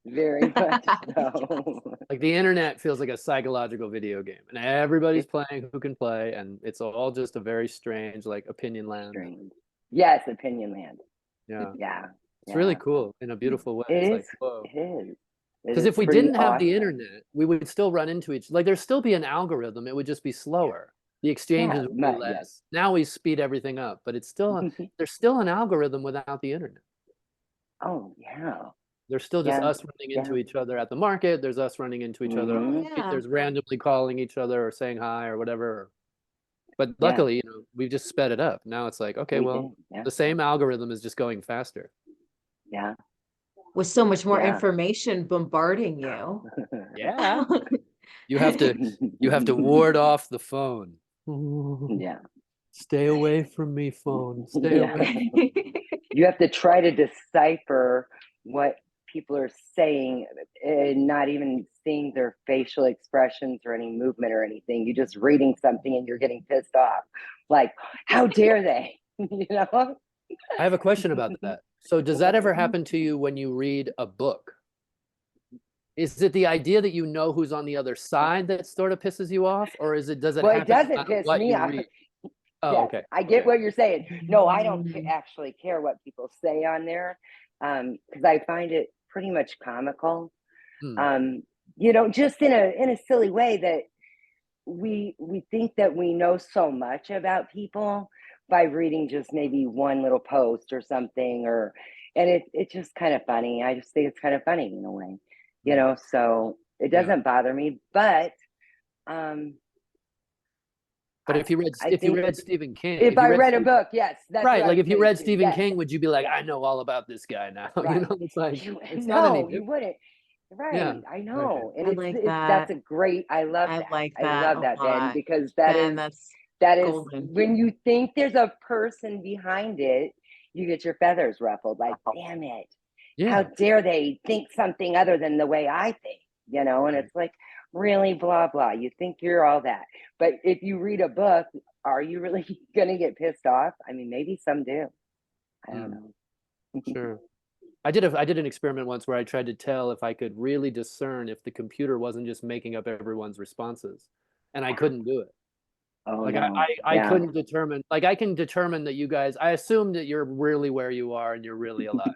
Very much so. Like the internet feels like a psychological video game, and everybody's playing who can play, and it's all just a very strange, like opinion land. Strange. Yes, opinion land. Yeah, Yeah. it's really cool in a beautiful way. It It's is. like, whoa. It is. Because It is if we pretty didn't have the awesome. internet, we would still run into like there'd still be an algorithm. It would just be slower. The exchanges would be Yes. less. Now we speed everything up, but it's still there's still an algorithm without the internet. Oh yeah. There's still just Yeah. us running into Yeah. each other at the market. There's us running into each other on Oh, the street. yeah. There's randomly calling each other or saying hi or whatever. But Yeah. luckily, we've just sped it up. Now it's like, okay, We well, did. Yeah. the same algorithm is just going faster. Yeah. With so much more Yeah. information bombarding you. Yeah. You have to ward off the phone. Yeah. Stay away from me, phone. Stay Yeah. away. You have to try to decipher what people are saying and not even seeing their facial expressions or any movement or anything. You're just reading something and you're getting pissed off. Like, how dare they? I have a question about that. So does that ever happen to you when you read a book? Is it the idea that you know who's on the other side that sort of pisses you off? Or does it Well, it happen no doesn't matter piss what me you off. read? Oh, Yes, okay. I get Okay. what you're saying. No, I don't actually care what people say on there because I find it pretty much comical. Hmm. Just in a silly way that we think that we know so much about people by reading just maybe one little post or something, and it's just kind of funny. I just think it's kind of funny in a way, so it Yeah. doesn't bother me, but um But if you read I if you think read Stephen King, if if you I read read a Stephen, book, yes, that's right, what I like was if you saying read too. Stephen Yes, King, would you be like, yes, I know all about this guy now? You right. know, it's like it's not any No, you different. wouldn't. Yeah. Right, I Right. know, and I like it's that's that. a great. I love I that. like I that love a that, Ben, lot. because Ben, that's that is golden. when you think there's a person behind it, you get your feathers ruffled. Like, damn it, how Yeah. dare they think something other than the way I think? You know, and Right. it's like, really, blah blah. You think you're all that, but if you read a book, are you really gonna get pissed off? I mean, maybe some do. I don't Mm, know. sure. I did an experiment once where I tried to tell if I could really discern if the computer wasn't just making up everyone's responses, and I couldn't do it. Oh Like no, I yeah, couldn't determine. Like I can determine that you guys. I assume that you're really where you are and you're really alive.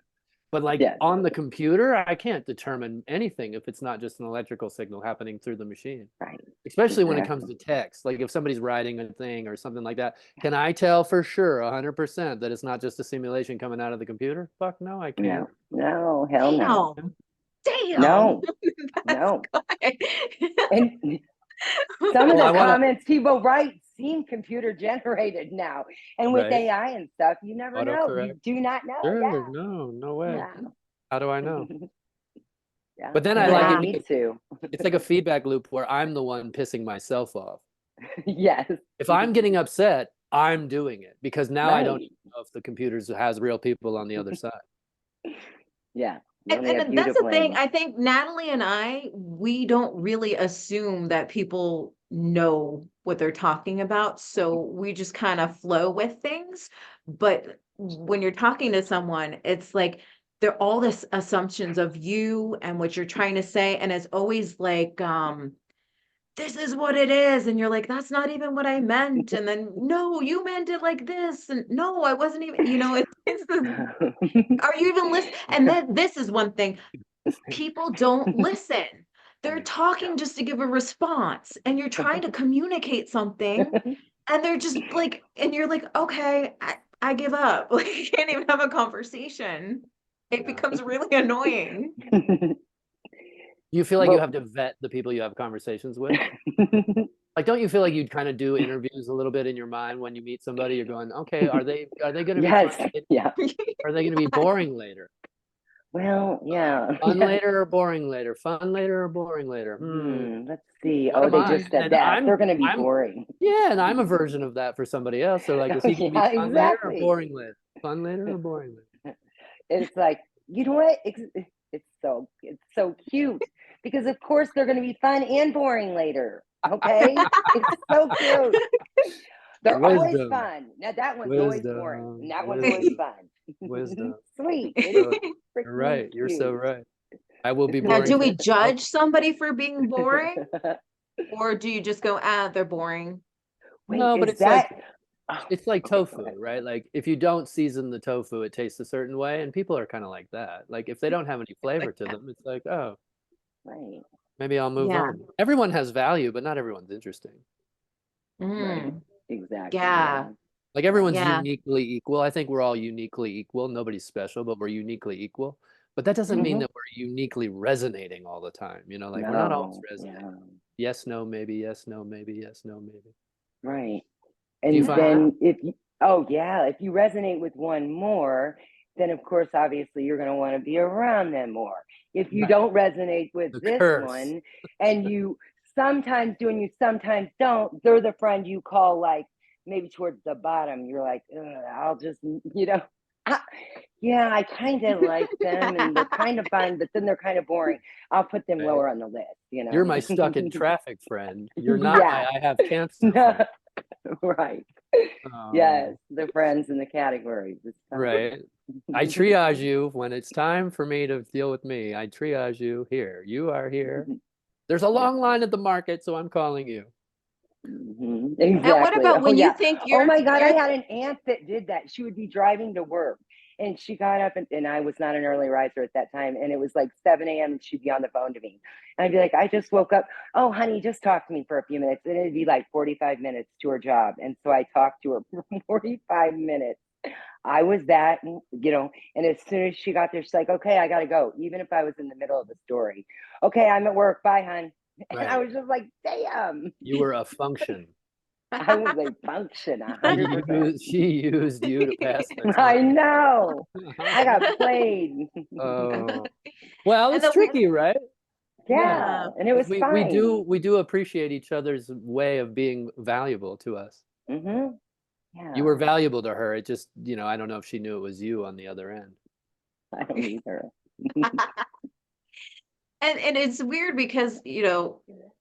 But like yes, on the computer, I can't determine anything if it's not just an electrical signal happening through the machine. right, Especially when it comes exactly. to text. Like if somebody's writing a thing or something like that, can I tell for sure 100% that it's not just a simulation coming out of the computer? Fuck no, I can't. No, no, hell no, Damn. Damn. no, That's no. good. And some of Well, the I want to, comments people write seem computer generated now. And with right? AI and stuff, you never know. Autocorrect. You do not know. Sure, no, no way. Yeah. How do I know? Yeah. Yeah. But then I People like like it Yeah. me because too. it's like a feedback loop where I'm the one pissing myself off. Yes. If I'm getting upset, I'm doing it because now I don't Right. even know if the computer has real people on the other side. Yeah. You And, only and have then you to that's the thing. blame. I think Natalie and I, we don't really assume that people know what they're talking about. So we just kind of flow with things. But when you're talking to someone, it's like they're all this assumptions of you and what you're trying to say. And it's always like, this is what it is. And you're like, that's not even what I meant. And then, no, you meant it like this. And no, I wasn't even, it's are you even listening? And then this is one thing. People don't listen. They're talking just to give a response, and you're trying to communicate something, and they're just like, and you're like, okay, I give up. Like, you can't even have a conversation. It Yeah. becomes really annoying. You feel like you Well, have to vet the people you have conversations with? Like, don't you feel like you'd kind of do interviews a little bit in your mind when you meet somebody? You're going, okay, are they going to be fun? yes. Yeah. Are they going to be boring later? Well, yeah. Fun Yeah. later or boring later? Fun later or boring later? Let's see. What Oh, am they I? just said And that. They're going to be I'm, boring. yeah, and I'm a version of that for somebody else. They're like, is he going to be Yeah, fun later or exactly. boring later? Fun later or boring later? It's like, you know what? It's so cute because of course they're going to be fun and boring later. Okay, it's so cute. They're always Wisdom, fun. Now that one's always boring, and wisdom, that one's always wisdom, fun. wisdom. Sweet. It is So you're freaking right. You're so cute. right. I will be Now, boring do to we everyone else. judge somebody for being boring, or do you just go, they're boring? Wait, No, but is it's like that? Oh, it's like okay, go tofu, ahead. right? Like if you don't season the tofu, it tastes a certain way, and people are kind of like that. Like if they don't have any flavor to them, it's like, oh, Right, maybe I'll move Yeah. on. Everyone has value, but not everyone's interesting. right, Mm, exactly. yeah. Yeah, Like yeah. everyone's Yeah. uniquely equal. I think we're all uniquely equal. Nobody's special, but we're uniquely equal. But that doesn't mean Hmm. that we're uniquely resonating all the time. Like we're not always No, resonating. yeah, Yes, no, maybe, yes, no, maybe, yes, no, maybe. right. Do you And find that? Yeah. then if you, oh yeah, if you resonate with one more, then of course, obviously, you're going to want to be around them more. If you Right. don't resonate with The this curse. one, and you sometimes do and you sometimes don't, they're the friend you call like maybe towards the bottom. You're like, I'll just, I, yeah, I kind of like them, and they're kind of fun, but then they're kind of boring. I'll put them Right. lower on the list. You're my stuck in traffic friend. You're not my Yeah, I have cancer friend. right. Yes, Oh, the friends and the categories. It's fun. right. I triage you when it's time for me to deal with me. I triage you here. You are here. There's a Yeah. long line at the market, so I'm calling you. Mhm. And what Exactly. about Oh when you yeah. think Oh you're my God. I you're had an aunt that did that. She would be driving to work and she got up and I was not an early riser at that time. And it was like 7 a.m. and she'd be on the phone to me. And I'd be like, I just woke up. Oh, honey, just talk to me for a few minutes. And it'd be like 45 minutes to her job. And so I talked to her for 45 minutes. I was that, and as soon as she got there, she's like, okay, I got to go. Even if I was in the middle of the story. Okay, I'm at work. Bye, hon. And I Right. was just like, damn. You were a function. I was a function, She 100%. used you to pass the I time. know. I got played. Oh, well, And it's the weird, tricky, right? Yeah, and it 'Cause was fine. we do appreciate each other's way of being valuable to us. Hmm. You were Yeah, valuable to her. It just, I don't know if she knew it was you on the other end. I don't either. and it's weird because,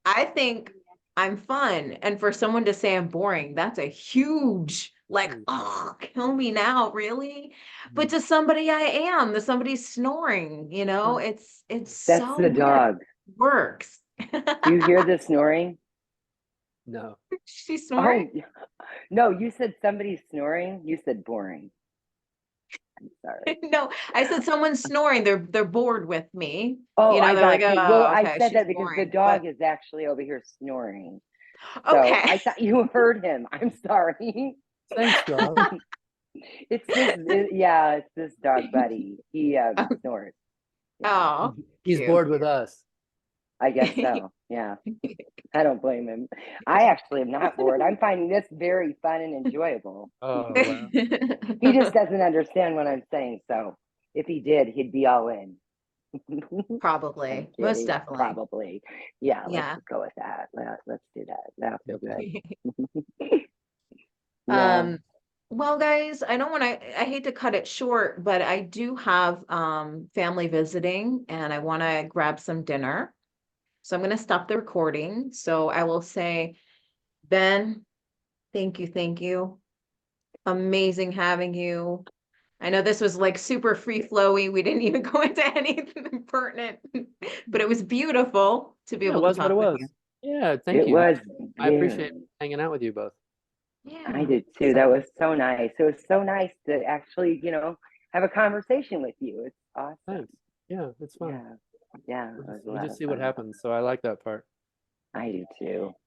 I think I'm fun. And for someone to say I'm boring, that's a huge, like, oh, kill me now, really? But to somebody I am, to somebody snoring, it's That's so the weird. dog. It works. Do you hear the snoring? No. She's Oh, snoring? no, you said somebody's snoring. You said boring. I'm sorry. No, I said someone's snoring. They're bored with me. Oh, I They're like, got you. Well, oh, I okay, said she's that because the boring. But dog is actually over here snoring. So okay. I thought you heard him. I'm sorry. Thanks, dog. Yeah, it's this dog buddy. He snores. Yeah, Oh, He's cute. bored with us. I guess so. Yeah, I don't blame him. I actually am not bored. I'm finding this very fun and enjoyable. Oh, wow. He just doesn't understand what I'm saying. So if he did, he'd be all in. I'm Probably, most kidding. definitely. Probably. Yeah, let's Yeah. just go with that. Let's do that. That'll feel Okay. good. Yeah. Well, guys, I don't want to, I hate to cut it short, but I do have family visiting and I want to grab some dinner. So I'm going to stop the recording. So I will say, Ben, thank you, thank you. Amazing having you. I know this was like super free flowy. We didn't even go into anything pertinent, but it was beautiful to be Yeah, it able to was what it talk with you. was. Yeah, thank It you. was I appreciate very. hanging out with you both. I Yeah. did too. That was so nice. It was so nice to actually, have a conversation with you. It's awesome. Thanks. Yeah, it's fun. Yeah. Yeah. It was a We lot just of see what fun. happens. So I like that part. I do too.